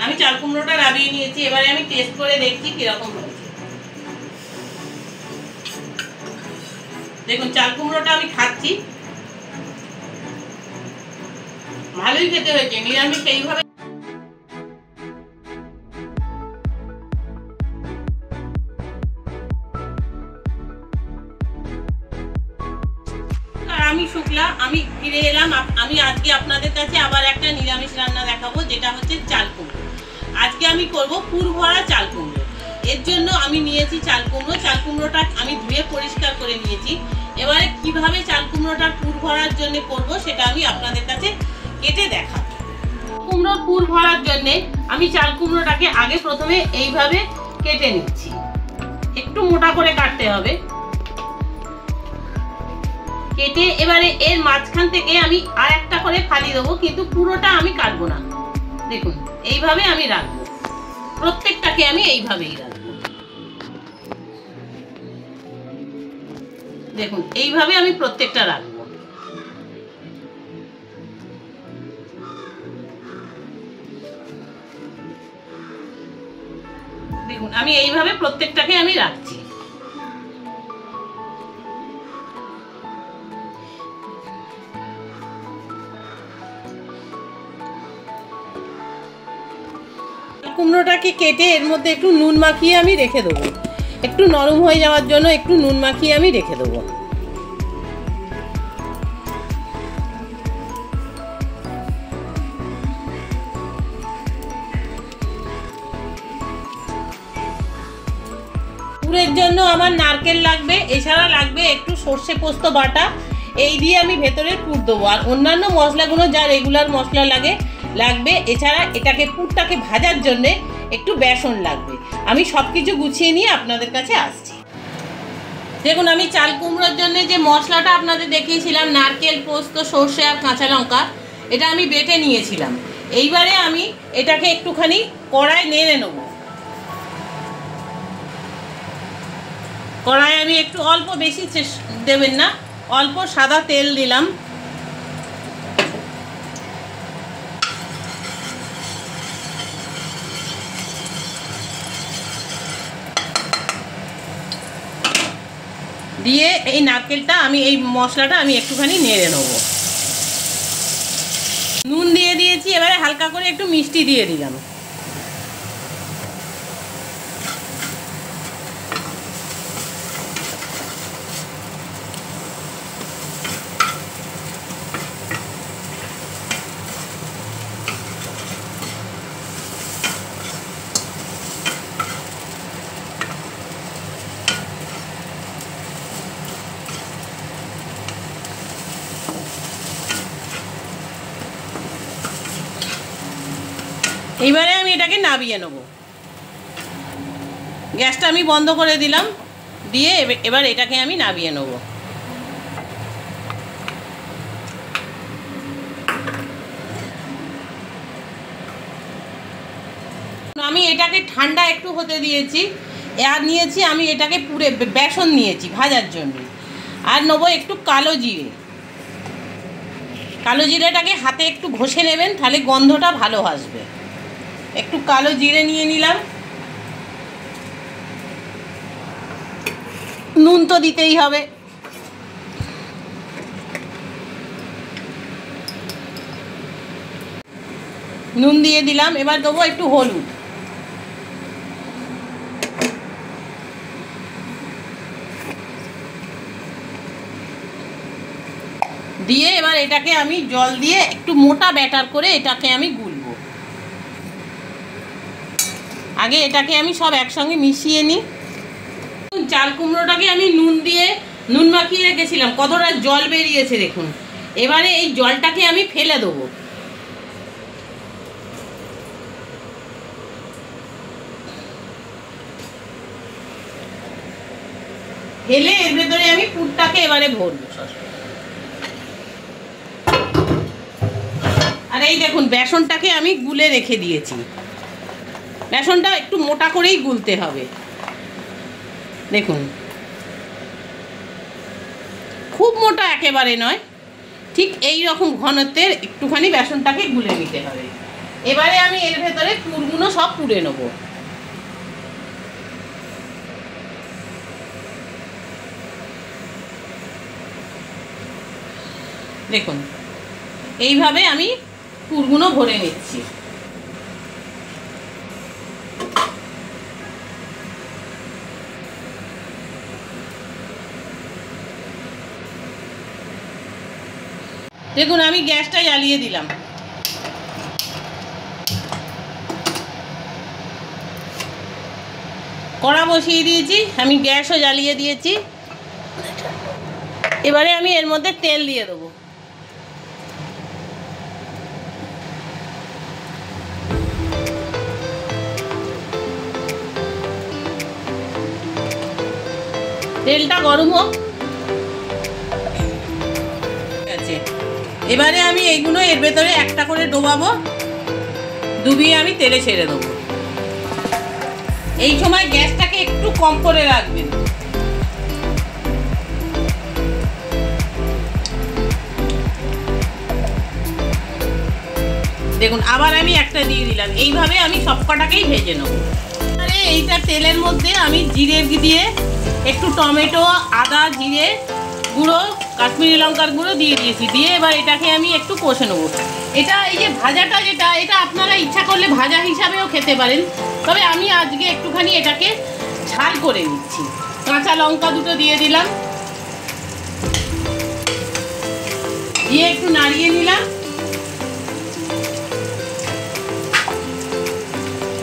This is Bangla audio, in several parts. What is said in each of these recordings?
আমি চাল কুমড়োটা রাবিয়ে নিয়েছি, এবারে আমি টেস্ট করে দেখছি কিরকম হয়েছে। দেখুন চাল কুমড়োটা আমি খাচ্ছি, ভালোই খেতে হয়েছে। নিরামিষ এইভাবে আমি শুক্লা, আমি ফিরে এলাম। আমি আজকে আপনাদের কাছে আবার একটা নিরামিষ রান্না দেখাবো, যেটা হচ্ছে চাল কুমড়ো। আজকে আমি করব পুর ভরা চাল কুমড়ো। এর জন্য আমি নিয়েছি চাল কুমড়ো। চাল কুমড়োটা আমি ধুয়ে পরিষ্কার করে নিয়েছি। এবারে কিভাবে চাল কুমড়োটার পুর ভরার জন্য করব সেটা আমি আপনাদের কাছে কেটে দেখাবো। কুমড়োর পুর ভরার জন্য আমি চাল কুমড়োটাকে আগে প্রথমে এইভাবে কেটে নিচ্ছি। একটু মোটা করে কাটতে হবে। কেটে এবারে এর মাঝখান থেকে আমি আর একটা করে ফালি দেবো, কিন্তু পুরোটা আমি কাটবো না। দেখুন এইভাবে আমি রাখবো, প্রত্যেকটাকে আমি এইভাবেই রাখবো। দেখুন এইভাবে আমি প্রত্যেকটা রাখবো। দেখুন আমি এইভাবে প্রত্যেকটাকে আমি রাখছি। কুমড়োটাকে কেটে এর মধ্যে একটু নুন মাখিয়ে আমি রেখে দেবো, একটু নরম হয়ে যাওয়ার জন্য একটু নুন মাখিয়ে আমি রেখে দেবো। পুরের জন্য আমার নারকেল লাগবে, এছাড়া লাগবে একটু সর্ষে পোস্ত বাটা। এই দিয়ে আমি ভেতরের পুর দেবো। আর অন্যান্য মশলাগুলো যা রেগুলার মশলা লাগবে। এছাড়া এটাকে পুরটাকে ভাজার জন্যে একটু বেসন লাগবে। আমি সব কিছু গুছিয়ে নিয়ে আপনাদের কাছে আসছি। দেখুন আমি চাল কুমড়োর জন্য যে মশলাটা আপনাদের দেখিয়েছিলাম, নারকেল, পোস্ত, সর্ষে আর কাঁচা লঙ্কা, এটা আমি বেটে নিয়েছিলাম। এইবারে আমি এটাকে একটুখানি কড়াই নেড়ে নেব। কড়াই আমি একটু অল্প, বেশি দেবেন না, অল্প সাদা তেল দিলাম। দিয়ে এই নারকেলটা আমি এই মশলাটা আমি একটুখানি নেড়ে নেব। নুন দিয়ে দিয়েছি, এবারে হালকা করে একটু মিষ্টি দিয়ে দিলাম। এইবারে আমি এটাকে নাবিয়ে নেব। গ্যাসটা আমি বন্ধ করে দিলাম, দিয়ে এবার এটাকে আমি নাবিয়ে নেব। আমি এটাকে ঠান্ডা একটু হতে দিয়েছি। আর নিয়েছি আমি এটাকে পুরে বেসন নিয়েছি ভাজার জন্য। আর নেবো একটু কালো জিরে। কালো জিরেটাকে হাতে একটু ঘষে নেবেন, তাহলে গন্ধটা ভালো আসবে। একটু কালো জিরে নিয়ে নিলাম। নুন তো দিতেই হবে। নুন দিয়ে দিলাম। এবার দেবো একটু হলুদ। দিয়ে এবার এটাকে আমি জল দিয়ে একটু মোটা ব্যাটার করে এটাকে আমি গুলবো। আগে এটাকে আমি সব একসঙ্গে মিশিয়ে নিই। চাল কুমড়োটাকে আমি নুন মাখিয়ে রেখেছিলাম, কতটা জল বেরিয়েছে দেখুন। এবারে এই জলটাকে আমি ফেলে দেবো। ফেলে এর ভেতরে আমি পুরটাকে এবারে ভরবো। আর এই দেখুন বেসনটাকে আমি গুলে রেখে দিয়েছি। বেসনটা একটু মোটা করেই গুলতে হবে। দেখুন খুব মোটা একেবারে নয়, ঠিক এই রকম ঘনত্বের একটুখানি বেসনটাকে গুলে নিতে হবে। এবারে আমি এর ভেতরে পুরগুলো সব পুড়ে নেব। দেখুন এইভাবে আমি পুরগুলো ভরে নিচ্ছি। দেখুন আমি গ্যাসটা জ্বালিয়ে দিলাম। কড়া বসিয়ে দিয়েছি, আমি গ্যাসও জ্বালিয়ে দিয়েছি। এবারে আমি এর মধ্যে তেল দিয়ে দেবো। তেলটা গরম হোক। আছে এবারে আমি এইগুলো এর ভেতরে একটা করে ডোবাবো, ডুবিয়ে আমি তেলে ছেড়ে দেবো। এই সময় গ্যাসটাকে একটু কম করে রাখবেন। দেখুন আবার আমি একটা দিয়ে দিলাম। এইভাবে আমি সবকটাকেই ভেজে নেব। আরে এইটা তেলের মধ্যে আমি জিরে দিয়ে একটু টমেটো, আদা, জিরে গুঁড়ো, কাশ্মীরি লঙ্কার গুঁড়ো দিয়ে দিয়েছি। দিয়ে এবার এটাকে আমি একটু কষে নেবো। এটা এই যে ভাজাটা যেটা, এটা আপনারা ইচ্ছা করলে ভাজা হিসাবেও খেতে পারেন, তবে আমি আজকে একটুখানি এটাকে ঝাল করে নিচ্ছি। কাঁচা লঙ্কা দুটো দিয়ে দিলাম, দিয়ে একটু নাড়িয়ে নিলাম।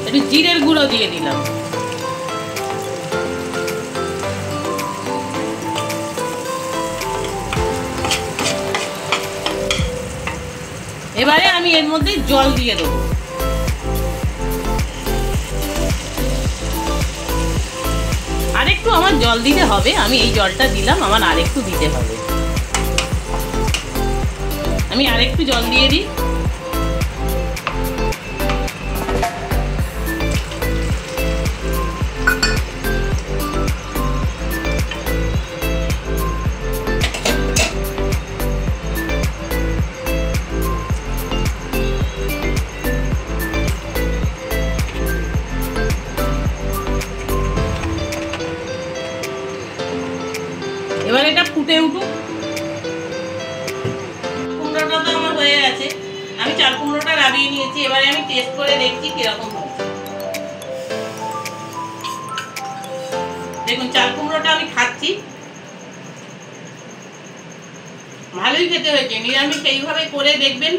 একটু জিরের গুঁড়ো দিয়ে দিলাম। এবারে আমি এর মধ্যে জল দিয়ে দেবো। আরেকটু আমার জল দিতে হবে। আমি এই জলটা দিলাম, আমার আরেকটু দিতে হবে। আমি আরেকটু জল দিয়ে দিই। এবার এটা ফুটে উঠুক। কুমড়োটা তো আমার হয়ে গেছে। আমি চাল কুমড়োটা নামিয়ে নিয়েছি। এবারে আমি টেস্ট করে দেখছি কিরকম হয়েছে। দেখুন চাল কুমড়োটা আমি খাচ্ছি, ভালোই খেতে হয়েছে। নিরামিষ এইভাবে করে দেখবেন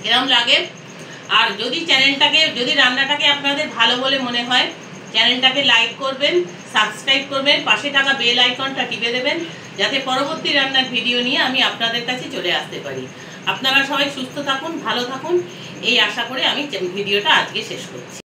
কিরকম লাগে। আর যদি রান্নাটাকে আপনাদের ভালো বলে মনে হয়, চ্যানেলটাকে লাইক করবেন, সাবস্ক্রাইব করবেন, পাশে থাকা বেল আইকনটা টিপে দেবেন, যাতে পরবর্তী রান্নার ভিডিও নিয়ে আমি আপনাদের কাছে চলে আসতে পারি। আপনারা সবাই সুস্থ থাকুন, ভালো থাকুন, এই আশা করে আমি ভিডিওটা আজকে শেষ করছি।